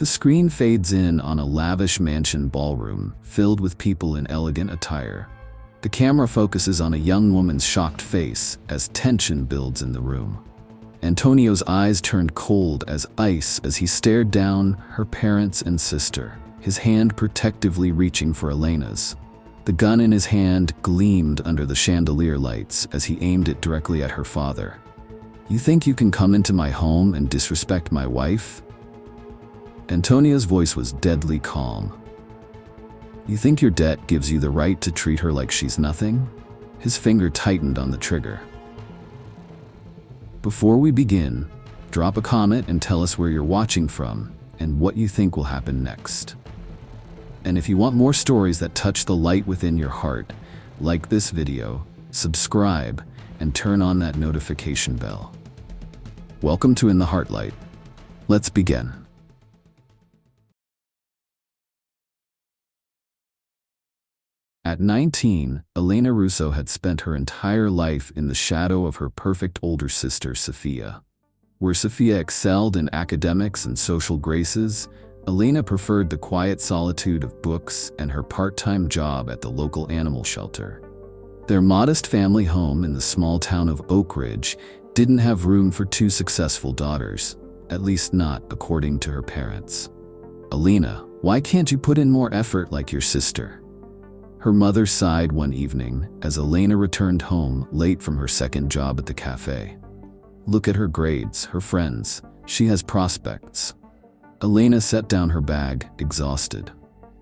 The screen fades in on a lavish mansion ballroom filled with people in elegant attire. The camera focuses on a young woman's shocked face as tension builds in the room. Antonio's eyes turned cold as ice as he stared down her parents and sister, his hand protectively reaching for Elena's. The gun in his hand gleamed under the chandelier lights as he aimed it directly at her father. "You think you can come into my home and disrespect my wife?" Antonio's voice was deadly calm. "You think your debt gives you the right to treat her like she's nothing?" His finger tightened on the trigger. Before we begin, drop a comment and tell us where you're watching from and what you think will happen next. And if you want more stories that touch the light within your heart, like this video, subscribe, and turn on that notification bell. Welcome to In the Heartlight. Let's begin. At 19, Elena Russo had spent her entire life in the shadow of her perfect older sister, Sofia. Where Sofia excelled in academics and social graces, Elena preferred the quiet solitude of books and her part-time job at the local animal shelter. Their modest family home in the small town of Oak Ridge didn't have room for two successful daughters, at least not according to her parents. "Elena, why can't you put in more effort like your sister?" Her mother sighed one evening as Elena returned home late from her second job at the cafe. "Look at her grades, her friends. She has prospects." Elena set down her bag, exhausted.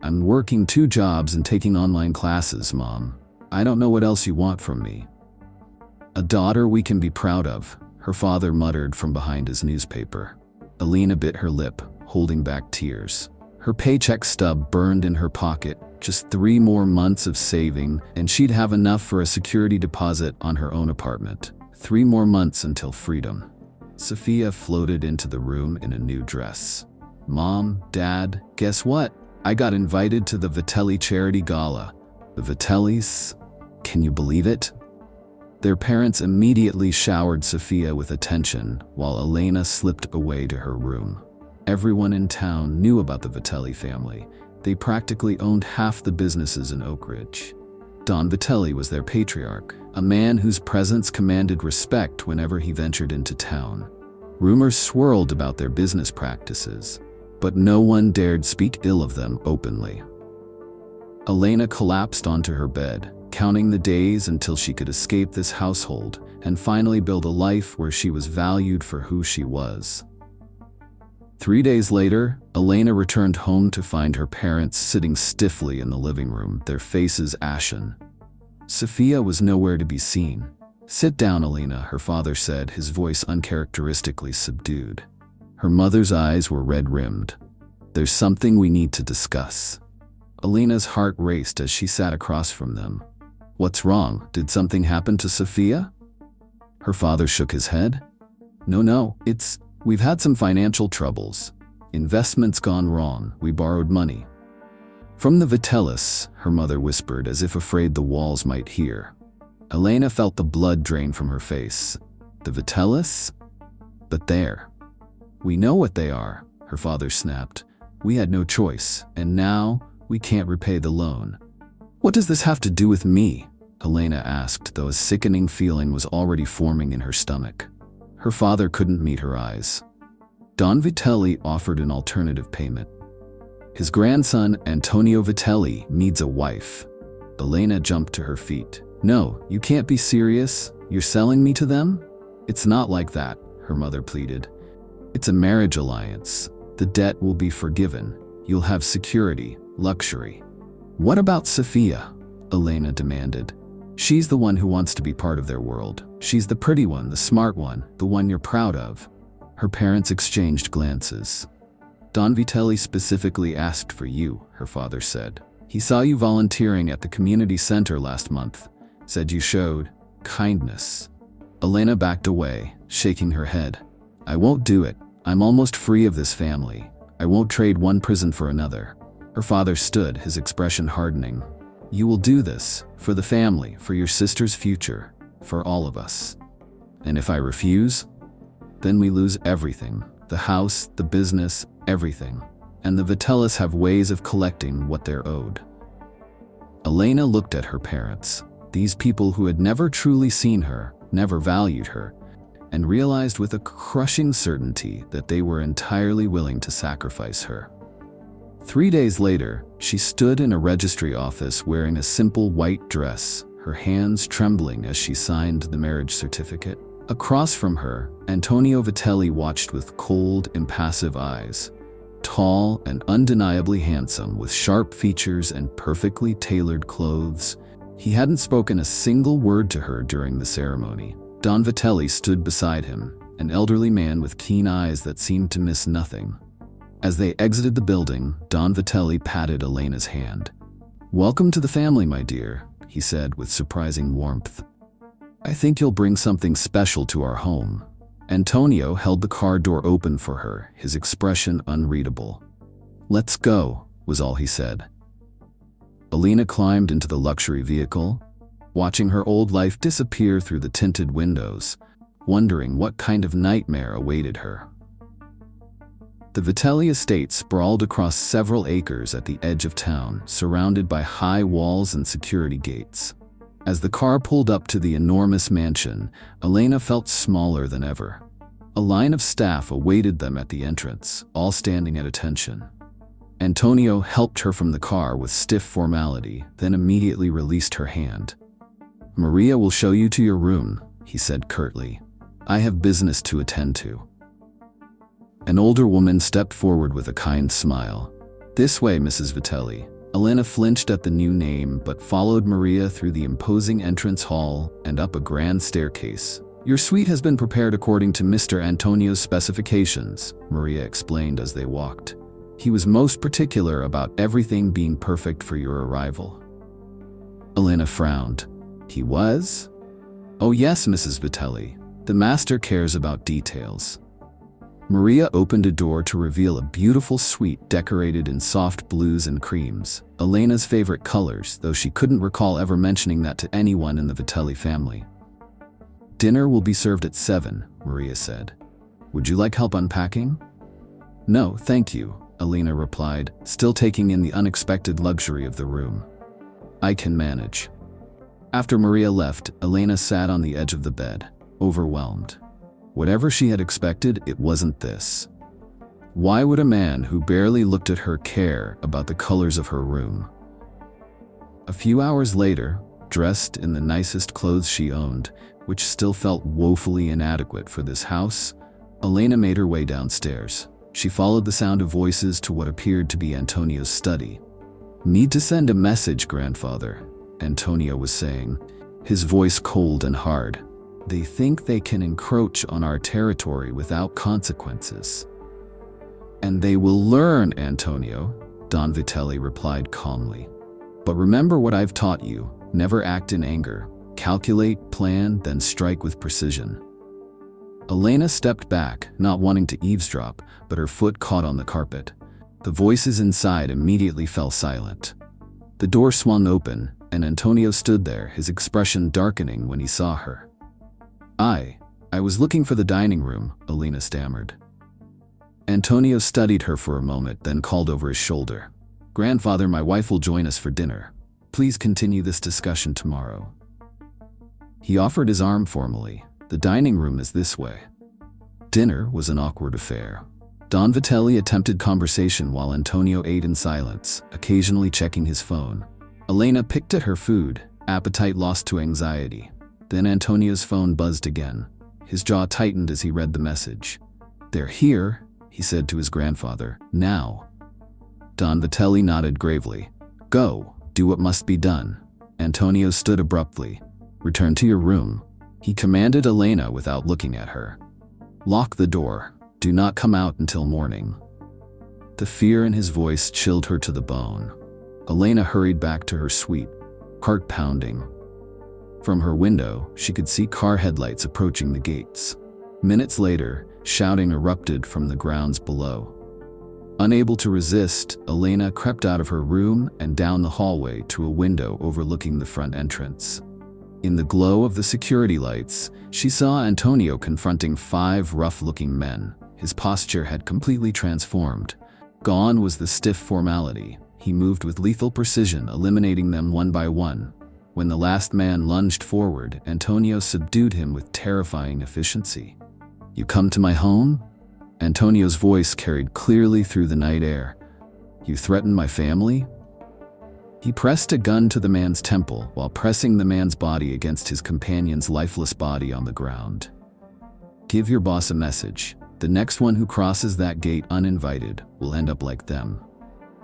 "I'm working 2 jobs and taking online classes, Mom. I don't know what else you want from me." "A daughter we can be proud of," her father muttered from behind his newspaper. Elena bit her lip, holding back tears. Her paycheck stub burned in her pocket. Just 3 more months of saving, and she'd have enough for a security deposit on her own apartment. 3 more months until freedom. Sofia floated into the room in a new dress. "Mom, Dad, guess what? I got invited to the Vitelli charity gala." "The Vitellis? Can you believe it?" Their parents immediately showered Sofia with attention while Elena slipped away to her room. Everyone in town knew about the Vitelli family. They practically owned half the businesses in Oak Ridge. Don Vitelli was their patriarch, a man whose presence commanded respect whenever he ventured into town. Rumors swirled about their business practices, but no one dared speak ill of them openly. Elena collapsed onto her bed, counting the days until she could escape this household and finally build a life where she was valued for who she was. 3 days later, Elena returned home to find her parents sitting stiffly in the living room, their faces ashen. Sofia was nowhere to be seen. "Sit down, Elena," her father said, his voice uncharacteristically subdued. Her mother's eyes were red-rimmed. "There's something we need to discuss." Elena's heart raced as she sat across from them. "What's wrong? Did something happen to Sofia?" Her father shook his head. No, we've had some financial troubles. Investments gone wrong. We borrowed money." "From the Vitellis," her mother whispered as if afraid the walls might hear. Elena felt the blood drain from her face. "The Vitellis? But we know what they are," her father snapped. "We had no choice, and now we can't repay the loan." "What does this have to do with me?" Elena asked, though a sickening feeling was already forming in her stomach. Her father couldn't meet her eyes. Don Vitelli offered an alternative payment. "His grandson, Antonio Vitelli, needs a wife." Elena jumped to her feet. "No, you can't be serious. You're selling me to them?" "It's not like that," her mother pleaded. "It's a marriage alliance. The debt will be forgiven. You'll have security, luxury." "What about Sofia?" Elena demanded. "She's the one who wants to be part of their world. She's the pretty one, the smart one, the one you're proud of." Her parents exchanged glances. "Don Vitelli specifically asked for you," her father said. "He saw you volunteering at the community center last month. Said you showed kindness." Elena backed away, shaking her head. "I won't do it. I'm almost free of this family. I won't trade one prison for another." Her father stood, his expression hardening. "You will do this, for the family, for your sister's future, for all of us. And if I refuse, then we lose everything. The house, the business, everything." and the Vitellis have ways of collecting what they're owed. Elena looked at her parents, these people who had never truly seen her, never valued her, and realized with a crushing certainty that they were entirely willing to sacrifice her. 3 days later, she stood in a registry office wearing a simple white dress, her hands trembling as she signed the marriage certificate. Across from her, Antonio Vitelli watched with cold, impassive eyes. Tall and undeniably handsome, with sharp features and perfectly tailored clothes, he hadn't spoken a single word to her during the ceremony. Don Vitelli stood beside him, an elderly man with keen eyes that seemed to miss nothing. As they exited the building, Don Vitelli patted Elena's hand. "Welcome to the family, my dear," he said with surprising warmth. "I think you'll bring something special to our home." Antonio held the car door open for her, his expression unreadable. "Let's go," was all he said. Elena climbed into the luxury vehicle, watching her old life disappear through the tinted windows, wondering what kind of nightmare awaited her. The Vitelli estate sprawled across several acres at the edge of town, surrounded by high walls and security gates. As the car pulled up to the enormous mansion, Elena felt smaller than ever. A line of staff awaited them at the entrance, all standing at attention. Antonio helped her from the car with stiff formality, then immediately released her hand. "Maria will show you to your room," he said curtly. "I have business to attend to." An older woman stepped forward with a kind smile. "This way, Mrs. Vitelli." Elena flinched at the new name, but followed Maria through the imposing entrance hall and up a grand staircase. "Your suite has been prepared according to Mr. Antonio's specifications," Maria explained as they walked. "He was most particular about everything being perfect for your arrival." Elena frowned. "He was?" "Oh yes, Mrs. Vitelli. The master cares about details." Maria opened a door to reveal a beautiful suite decorated in soft blues and creams, Elena's favorite colors, though she couldn't recall ever mentioning that to anyone in the Vitelli family. "Dinner will be served at 7, Maria said. "Would you like help unpacking?" "No, thank you," Elena replied, still taking in the unexpected luxury of the room. "I can manage." After Maria left, Elena sat on the edge of the bed, overwhelmed. Whatever she had expected, it wasn't this. Why would a man who barely looked at her care about the colors of her room? A few hours later, dressed in the nicest clothes she owned, which still felt woefully inadequate for this house, Elena made her way downstairs. She followed the sound of voices to what appeared to be Antonio's study. "Need to send a message, grandfather," Antonio was saying, his voice cold and hard. "They think they can encroach on our territory without consequences." "And they will learn, Antonio," Don Vitelli replied calmly. "But remember what I've taught you, never act in anger. Calculate, plan, then strike with precision." Elena stepped back, not wanting to eavesdrop, but her foot caught on the carpet. The voices inside immediately fell silent. The door swung open, and Antonio stood there, his expression darkening when he saw her. I was looking for the dining room," Elena stammered. Antonio studied her for a moment, then called over his shoulder. "Grandfather, my wife will join us for dinner. Please continue this discussion tomorrow." He offered his arm formally. "The dining room is this way." Dinner was an awkward affair. Don Vitelli attempted conversation while Antonio ate in silence, occasionally checking his phone. Elena picked at her food, appetite lost to anxiety. Then Antonio's phone buzzed again. His jaw tightened as he read the message. "They're here," he said to his grandfather. "Now." Don Vitelli nodded gravely. "Go, do what must be done." Antonio stood abruptly. "Return to your room," he commanded Elena without looking at her. "Lock the door. Do not come out until morning." The fear in his voice chilled her to the bone. Elena hurried back to her suite, heart pounding. From her window, she could see car headlights approaching the gates. Minutes later, shouting erupted from the grounds below. Unable to resist, Elena crept out of her room and down the hallway to a window overlooking the front entrance. In the glow of the security lights, she saw Antonio confronting 5 rough-looking men. His posture had completely transformed. Gone was the stiff formality. He moved with lethal precision, eliminating them one by one. When the last man lunged forward, Antonio subdued him with terrifying efficiency. "You come to my home?" Antonio's voice carried clearly through the night air. "You threaten my family?" He pressed a gun to the man's temple while pressing the man's body against his companion's lifeless body on the ground. "Give your boss a message. The next one who crosses that gate uninvited will end up like them."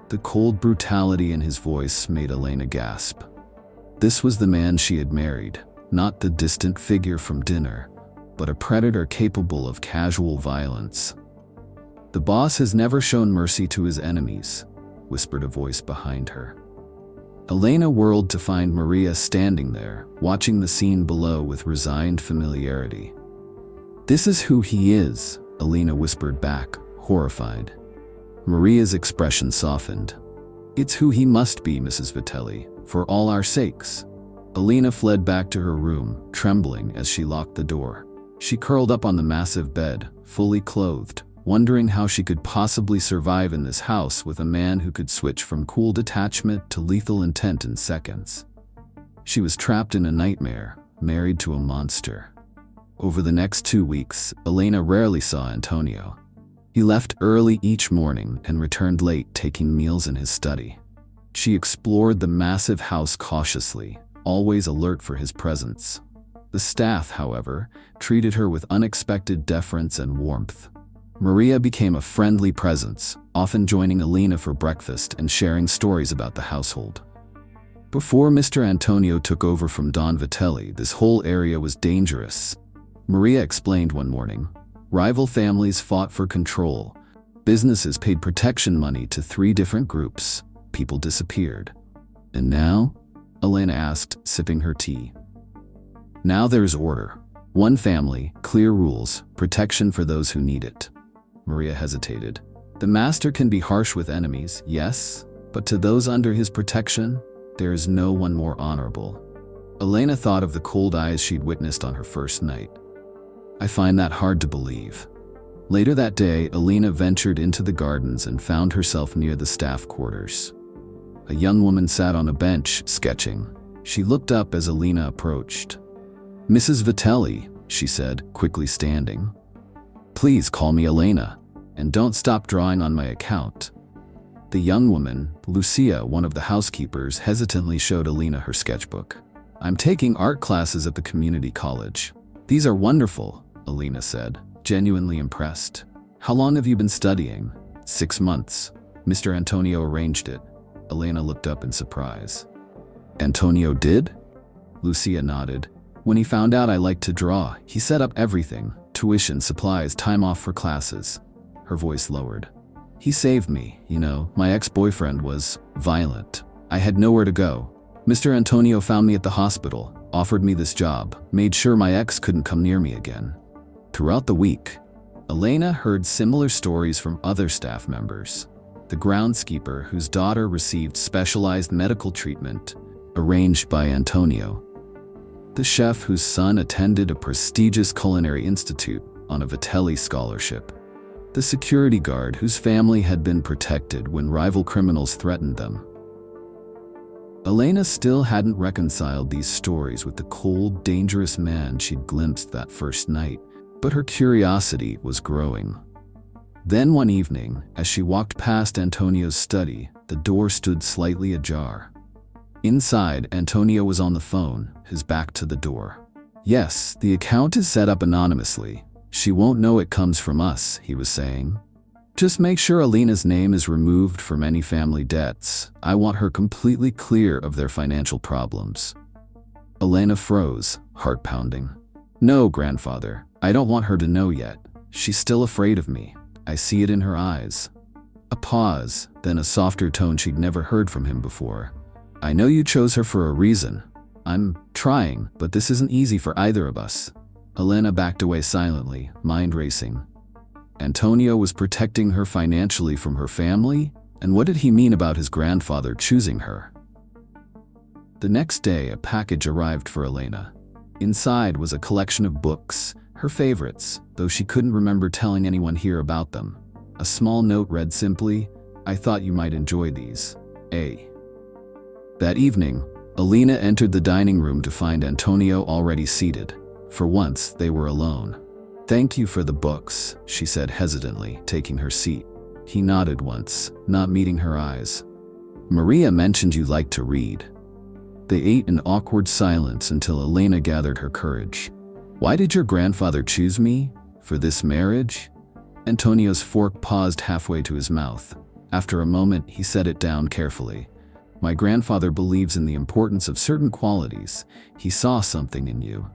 The cold brutality in his voice made Elena gasp. This was the man she had married, not the distant figure from dinner, but a predator capable of casual violence. "The boss has never shown mercy to his enemies," whispered a voice behind her. Elena whirled to find Maria standing there, watching the scene below with resigned familiarity. "This is who he is," Elena whispered back, horrified. Maria's expression softened. "It's who he must be, Mrs. Vitelli, for all our sakes." Elena fled back to her room, trembling as she locked the door. She curled up on the massive bed, fully clothed, wondering how she could possibly survive in this house with a man who could switch from cool detachment to lethal intent in seconds. She was trapped in a nightmare, married to a monster. Over the next 2 weeks, Elena rarely saw Antonio. He left early each morning and returned late, taking meals in his study. She explored the massive house cautiously, always alert for his presence. The staff, however, treated her with unexpected deference and warmth. Maria became a friendly presence, often joining Elena for breakfast and sharing stories about the household. Before Mr. Antonio took over from Don Vitelli, this whole area was dangerous. Maria explained one morning. Rival families fought for control. Businesses paid protection money to 3 different groups. People disappeared. "And now?" Elena asked, sipping her tea. "Now there's order. One family, clear rules, protection for those who need it." Maria hesitated. "The master can be harsh with enemies, yes, but to those under his protection, there is no one more honorable." Elena thought of the cold eyes she'd witnessed on her first night. "I find that hard to believe." Later that day, Elena ventured into the gardens and found herself near the staff quarters. A young woman sat on a bench, sketching. She looked up as Elena approached. "Mrs. Vitelli," she said, quickly standing. "Please call me Elena, and don't stop drawing on my account." The young woman, Lucia, one of the housekeepers, hesitantly showed Elena her sketchbook. "I'm taking art classes at the community college." "These are wonderful," Elena said, genuinely impressed. "How long have you been studying?" 6 months. Mr. Antonio arranged it. Elena looked up in surprise. "Antonio did?" Lucia nodded. "When he found out I liked to draw, he set up everything. Tuition, supplies, time off for classes." Her voice lowered. "He saved me, you know. My ex-boyfriend was violent. I had nowhere to go. Mr. Antonio found me at the hospital, offered me this job, made sure my ex couldn't come near me again." Throughout the week, Elena heard similar stories from other staff members. The groundskeeper whose daughter received specialized medical treatment arranged by Antonio. The chef whose son attended a prestigious culinary institute on a Vitelli scholarship. The security guard whose family had been protected when rival criminals threatened them. Elena still hadn't reconciled these stories with the cold, dangerous man she'd glimpsed that first night, but her curiosity was growing. Then one evening, as she walked past Antonio's study, the door stood slightly ajar. Inside, Antonio was on the phone, his back to the door. "Yes, the account is set up anonymously. She won't know it comes from us," he was saying. "Just make sure Elena's name is removed from any family debts. I want her completely clear of their financial problems." Elena froze, heart pounding. "No, grandfather, I don't want her to know yet. She's still afraid of me. I see it in her eyes." A pause, then a softer tone she'd never heard from him before. "I know you chose her for a reason. I'm trying, but this isn't easy for either of us." Elena backed away silently, mind racing. Antonio was protecting her financially from her family? And what did he mean about his grandfather choosing her? The next day, a package arrived for Elena. Inside was a collection of books, her favorites, though she couldn't remember telling anyone here about them. A small note read simply, I thought you might enjoy these. That evening, Elena entered the dining room to find Antonio already seated. For once, they were alone. "Thank you for the books," she said hesitantly, taking her seat. He nodded once, not meeting her eyes. "Maria mentioned you liked to read." They ate in awkward silence until Elena gathered her courage. "Why did your grandfather choose me? For this marriage?" Antonio's fork paused halfway to his mouth. After a moment, he set it down carefully. "My grandfather believes in the importance of certain qualities. He saw something in you."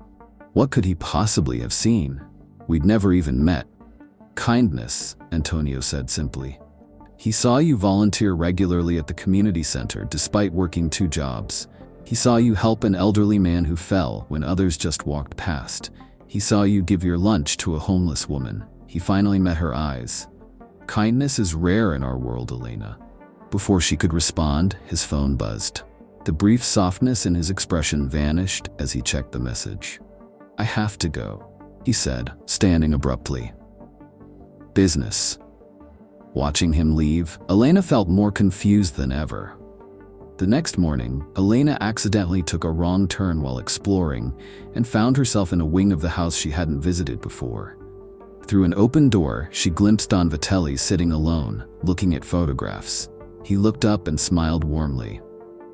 "What could he possibly have seen? We'd never even met." "Kindness," Antonio said simply. "He saw you volunteer regularly at the community center despite working 2 jobs. He saw you help an elderly man who fell when others just walked past. He saw you give your lunch to a homeless woman." He finally met her eyes. "Kindness is rare in our world, Elena." Before she could respond, his phone buzzed. The brief softness in his expression vanished as he checked the message. "I have to go," he said, standing abruptly. "Business." Watching him leave, Elena felt more confused than ever. The next morning, Elena accidentally took a wrong turn while exploring and found herself in a wing of the house she hadn't visited before. Through an open door, she glimpsed Don Vitelli sitting alone, looking at photographs. He looked up and smiled warmly.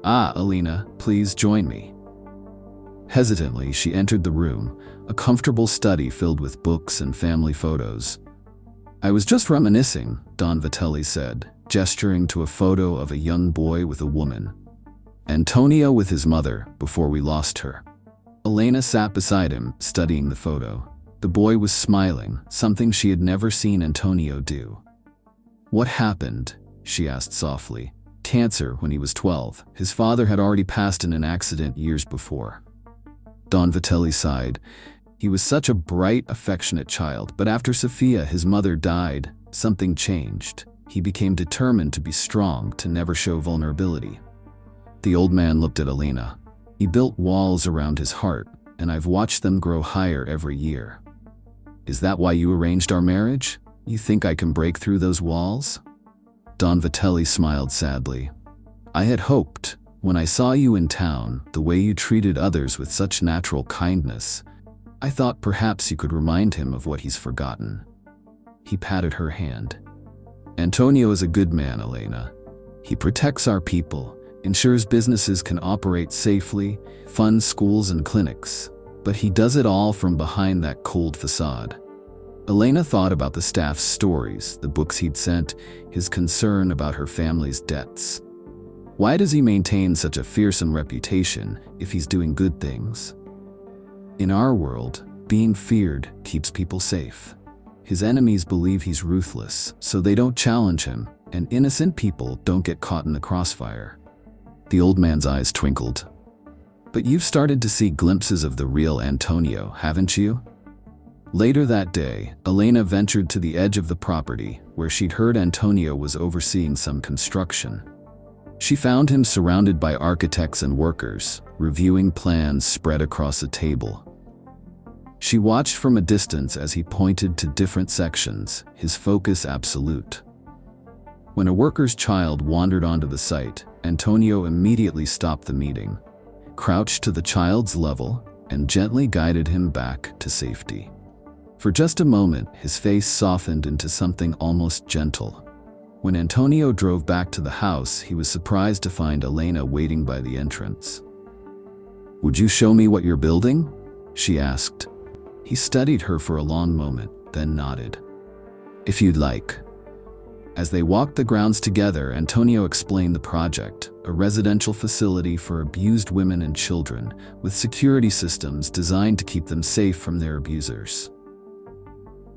"Ah, Elena, please join me." Hesitantly, she entered the room, a comfortable study filled with books and family photos. "I was just reminiscing," Don Vitelli said, gesturing to a photo of a young boy with a woman. "Antonio with his mother, before we lost her." Elena sat beside him, studying the photo. The boy was smiling, something she had never seen Antonio do. "What happened?" she asked softly. "Cancer when he was 12. His father had already passed in an accident years before." Don Vitelli sighed. He was such a bright, affectionate child, but after Sofia, his mother, died, something changed. He became determined to be strong, to never show vulnerability. The old man looked at Elena. "He built walls around his heart, and I've watched them grow higher every year." "Is that why you arranged our marriage? You think I can break through those walls?" Don Vitelli smiled sadly. "I had hoped. When I saw you in town, the way you treated others with such natural kindness, I thought perhaps you could remind him of what he's forgotten." He patted her hand. "Antonio is a good man, Elena. He protects our people, ensures businesses can operate safely, funds schools and clinics, but he does it all from behind that cold facade." Elena thought about the staff's stories, the books he'd sent, his concern about her family's debts. Why does he maintain such a fearsome reputation if he's doing good things? In our world, being feared keeps people safe. His enemies believe he's ruthless, so they don't challenge him, and innocent people don't get caught in the crossfire. The old man's eyes twinkled. "But you've started to see glimpses of the real Antonio, haven't you?" Later that day, Elena ventured to the edge of the property, where she'd heard Antonio was overseeing some construction. She found him surrounded by architects and workers, reviewing plans spread across a table. She watched from a distance as he pointed to different sections, his focus absolute. When a worker's child wandered onto the site, Antonio immediately stopped the meeting, crouched to the child's level, and gently guided him back to safety. For just a moment, his face softened into something almost gentle. When Antonio drove back to the house, he was surprised to find Elena waiting by the entrance. "Would you show me what you're building?" she asked. He studied her for a long moment, then nodded. "If you'd like." As they walked the grounds together, Antonio explained the project, a residential facility for abused women and children, with security systems designed to keep them safe from their abusers.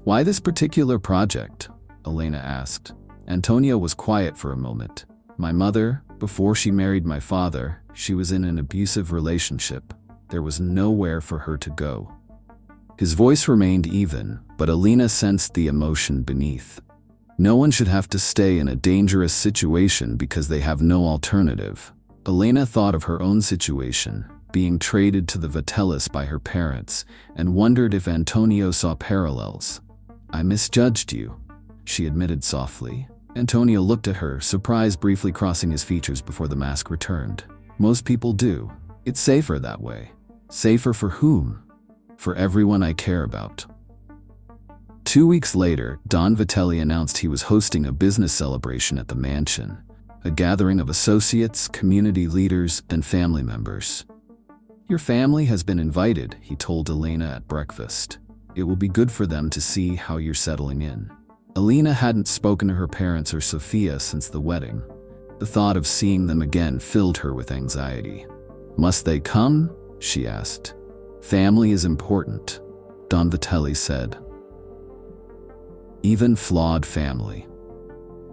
"Why this particular project?" Elena asked. Antonio was quiet for a moment. "My mother, before she married my father, she was in an abusive relationship. There was nowhere for her to go." His voice remained even, but Elena sensed the emotion beneath. No one should have to stay in a dangerous situation because they have no alternative. Elena thought of her own situation, being traded to the Vitellis by her parents, and wondered if Antonio saw parallels. "I misjudged you," she admitted softly. Antonio looked at her, surprise briefly crossing his features before the mask returned. Most people do. It's safer that way. Safer for whom? For everyone I care about. 2 weeks later, Don Vitelli announced he was hosting a business celebration at the mansion, a gathering of associates, community leaders, and family members. Your family has been invited, he told Elena at breakfast. It will be good for them to see how you're settling in. Elena hadn't spoken to her parents or Sophia since the wedding. The thought of seeing them again filled her with anxiety. Must they come? She asked. Family is important, Don Vitelli said. Even flawed family.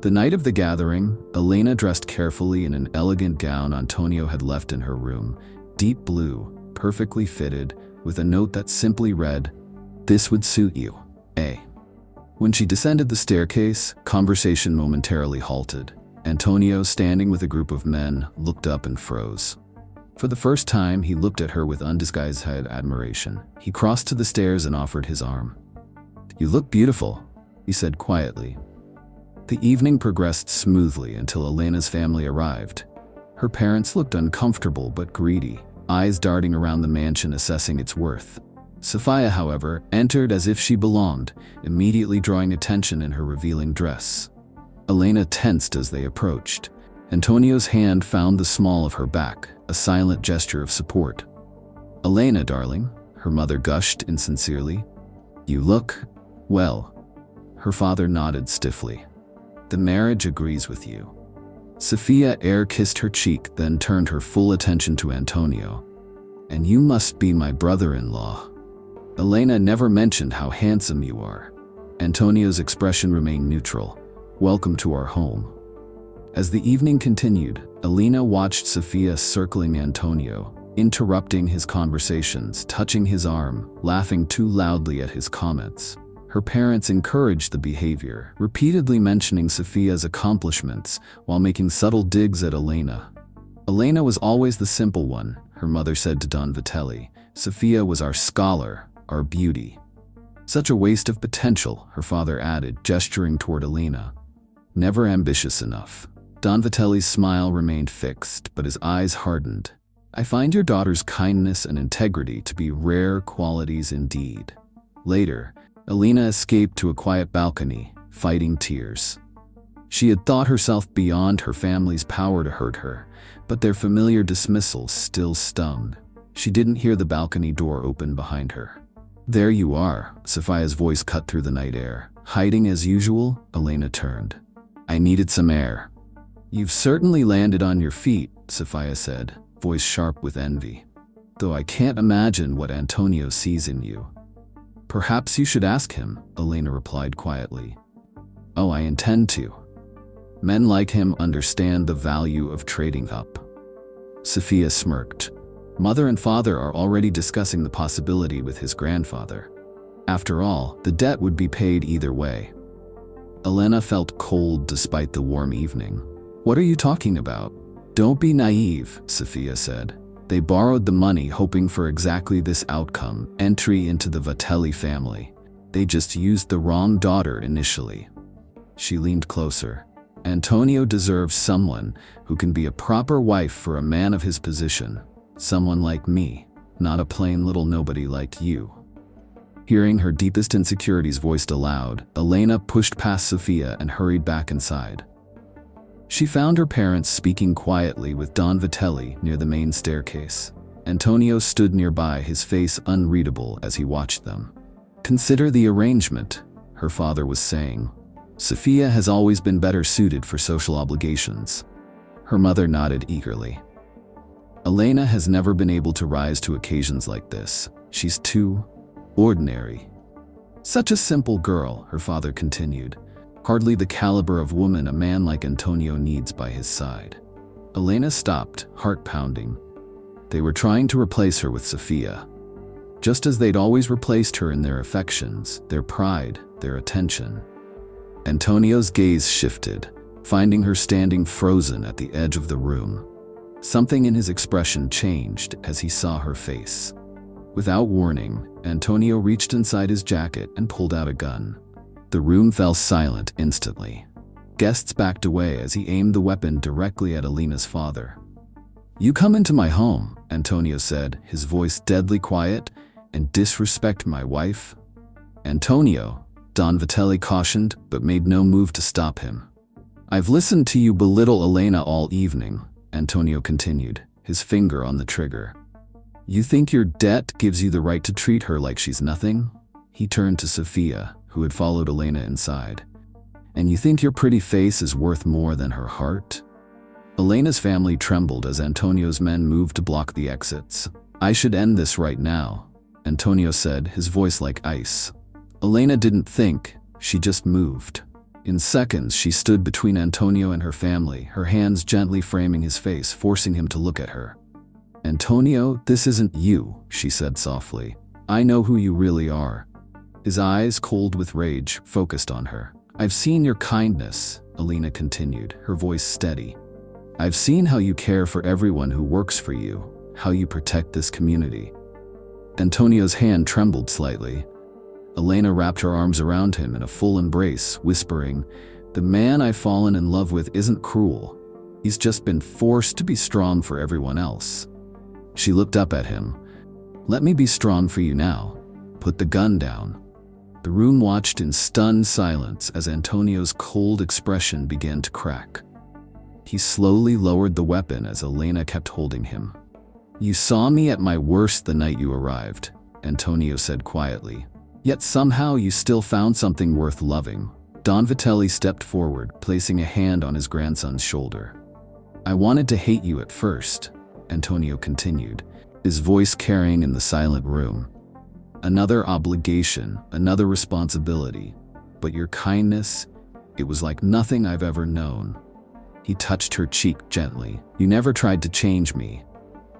The night of the gathering, Elena dressed carefully in an elegant gown Antonio had left in her room, deep blue, perfectly fitted, with a note that simply read, "This would suit you, eh?" When she descended the staircase, conversation momentarily halted. Antonio, standing with a group of men, looked up and froze. For the first time, he looked at her with undisguised admiration. He crossed to the stairs and offered his arm. "You look beautiful," he said quietly. The evening progressed smoothly until Elena's family arrived. Her parents looked uncomfortable but greedy, eyes darting around the mansion assessing its worth. Sophia, however, entered as if she belonged, immediately drawing attention in her revealing dress. Elena tensed as they approached. Antonio's hand found the small of her back, a silent gesture of support. "Elena, darling," her mother gushed insincerely. "You look, well." Her father nodded stiffly. "The marriage agrees with you." Sophia kissed her cheek, then turned her full attention to Antonio. "And you must be my brother-in-law." Elena never mentioned how handsome you are. Antonio's expression remained neutral. "Welcome to our home." As the evening continued, Elena watched Sophia circling Antonio, interrupting his conversations, touching his arm, laughing too loudly at his comments. Her parents encouraged the behavior, repeatedly mentioning Sophia's accomplishments while making subtle digs at Elena. "Elena was always the simple one," her mother said to Don Vitelli. "Sophia was our scholar, our beauty." "Such a waste of potential," her father added, gesturing toward Elena. "Never ambitious enough." Don Vitelli's smile remained fixed, but his eyes hardened. "I find your daughter's kindness and integrity to be rare qualities indeed." Later, Elena escaped to a quiet balcony, fighting tears. She had thought herself beyond her family's power to hurt her, but their familiar dismissal still stung. She didn't hear the balcony door open behind her. "There you are," Sophia's voice cut through the night air. Hiding as usual, Elena turned. "I needed some air." "You've certainly landed on your feet," Sophia said, voice sharp with envy. "Though I can't imagine what Antonio sees in you." "Perhaps you should ask him," Elena replied quietly. "Oh, I intend to. Men like him understand the value of trading up." Sophia smirked. Mother and father are already discussing the possibility with his grandfather. After all, the debt would be paid either way. Elena felt cold despite the warm evening. "What are you talking about?" "Don't be naive," Sophia said. "They borrowed the money hoping for exactly this outcome, entry into the Vitelli family. They just used the wrong daughter initially." She leaned closer. "Antonio deserves someone who can be a proper wife for a man of his position. Someone like me, not a plain little nobody like you." Hearing her deepest insecurities voiced aloud, Elena pushed past Sophia and hurried back inside. She found her parents speaking quietly with Don Vitelli near the main staircase. Antonio stood nearby, his face unreadable as he watched them. "Consider the arrangement," her father was saying. "Sophia has always been better suited for social obligations." Her mother nodded eagerly. "Elena has never been able to rise to occasions like this. She's too ordinary." "Such a simple girl," her father continued. "Hardly the caliber of woman a man like Antonio needs by his side." Elena stopped, heart pounding. They were trying to replace her with Sophia, just as they'd always replaced her in their affections, their pride, their attention. Antonio's gaze shifted, finding her standing frozen at the edge of the room. Something in his expression changed as he saw her face. Without warning, Antonio reached inside his jacket and pulled out a gun. The room fell silent instantly. Guests backed away as he aimed the weapon directly at Elena's father. "You come into my home," Antonio said, his voice deadly quiet, "and disrespect my wife?" "Antonio," Don Vitelli cautioned, but made no move to stop him. "I've listened to you belittle Elena all evening," Antonio continued, his finger on the trigger. "You think your debt gives you the right to treat her like she's nothing?" He turned to Sofia, who had followed Elena inside. "And you think your pretty face is worth more than her heart?" Elena's family trembled as Antonio's men moved to block the exits. "I should end this right now," Antonio said, his voice like ice. Elena didn't think, she just moved. In seconds, she stood between Antonio and her family, her hands gently framing his face, forcing him to look at her. "Antonio, this isn't you," she said softly. "I know who you really are." His eyes, cold with rage, focused on her. "I've seen your kindness," Elena continued, her voice steady. "I've seen how you care for everyone who works for you, how you protect this community." Antonio's hand trembled slightly. Elena wrapped her arms around him in a full embrace, whispering, "The man I've fallen in love with isn't cruel. He's just been forced to be strong for everyone else." She looked up at him. "Let me be strong for you now. Put the gun down." The room watched in stunned silence as Antonio's cold expression began to crack. He slowly lowered the weapon as Elena kept holding him. "You saw me at my worst the night you arrived," Antonio said quietly. "Yet somehow you still found something worth loving." Don Vitelli stepped forward, placing a hand on his grandson's shoulder. "I wanted to hate you at first," Antonio continued, his voice carrying in the silent room. "Another obligation, another responsibility. But your kindness, it was like nothing I've ever known." He touched her cheek gently. "You never tried to change me.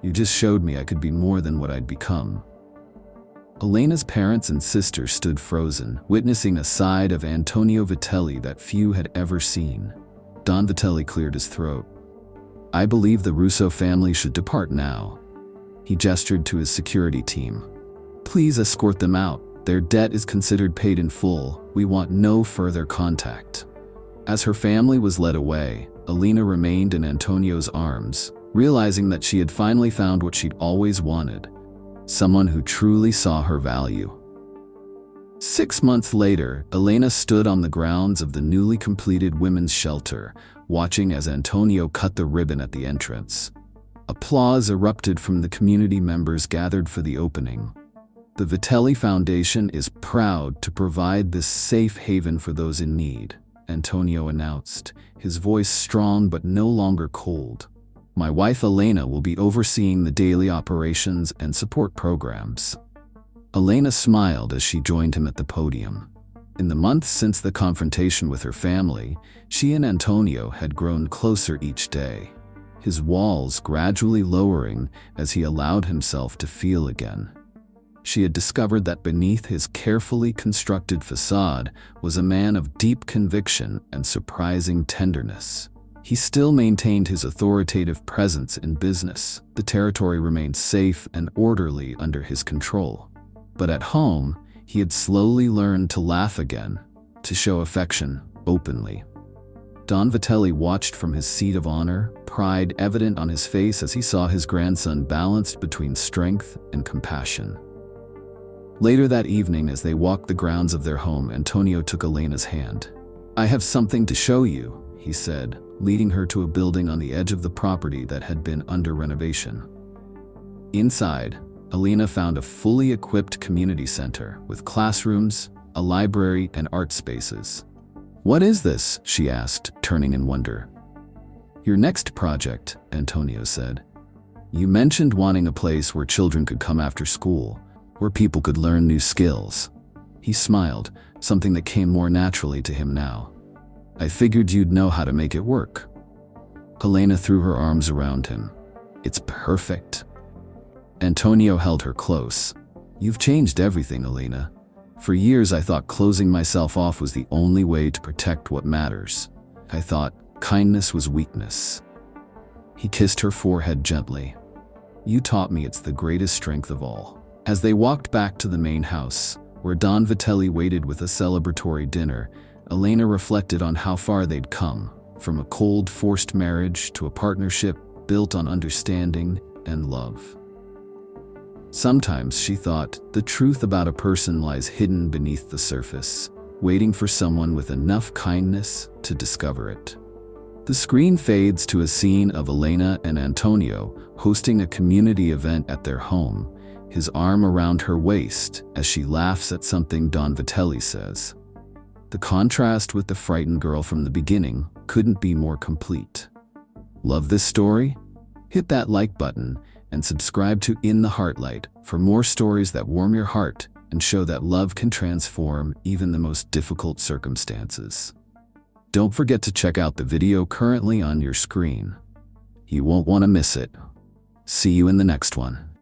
You just showed me I could be more than what I'd become." Elena's parents and sisters stood frozen, witnessing a side of Antonio Vitelli that few had ever seen. Don Vitelli cleared his throat. "I believe the Russo family should depart now." He gestured to his security team. "Please escort them out. Their debt is considered paid in full. We want no further contact." As her family was led away, Elena remained in Antonio's arms, realizing that she had finally found what she'd always wanted. Someone who truly saw her value. 6 months later, Elena stood on the grounds of the newly completed women's shelter, watching as Antonio cut the ribbon at the entrance. Applause erupted from the community members gathered for the opening. The Vitelli Foundation is proud to provide this safe haven for those in need, Antonio announced, his voice strong but no longer cold. "My wife Elena will be overseeing the daily operations and support programs." Elena smiled as she joined him at the podium. In the months since the confrontation with her family, she and Antonio had grown closer each day, his walls gradually lowering as he allowed himself to feel again. She had discovered that beneath his carefully constructed facade was a man of deep conviction and surprising tenderness. He still maintained his authoritative presence in business. The territory remained safe and orderly under his control. But at home, he had slowly learned to laugh again, to show affection openly. Don Vitelli watched from his seat of honor, pride evident on his face as he saw his grandson balanced between strength and compassion. Later that evening, as they walked the grounds of their home, Antonio took Elena's hand. "I have something to show you," he said, leading her to a building on the edge of the property that had been under renovation. Inside, Elena found a fully equipped community center with classrooms, a library, and art spaces. "What is this?" she asked, turning in wonder. "Your next project," Antonio said. "You mentioned wanting a place where children could come after school, where people could learn new skills." He smiled, something that came more naturally to him now. "I figured you'd know how to make it work." Elena threw her arms around him. "It's perfect." Antonio held her close. "You've changed everything, Elena. For years I thought closing myself off was the only way to protect what matters. I thought kindness was weakness." He kissed her forehead gently. "You taught me it's the greatest strength of all." As they walked back to the main house, where Don Vitelli waited with a celebratory dinner, Elena reflected on how far they'd come, from a cold, forced marriage to a partnership built on understanding and love. Sometimes, she thought, the truth about a person lies hidden beneath the surface, waiting for someone with enough kindness to discover it. The screen fades to a scene of Elena and Antonio hosting a community event at their home, his arm around her waist as she laughs at something Don Vitelli says. The contrast with the frightened girl from the beginning couldn't be more complete. Love this story? Hit that like button and subscribe to In the Heartlight for more stories that warm your heart and show that love can transform even the most difficult circumstances. Don't forget to check out the video currently on your screen. You won't want to miss it. See you in the next one.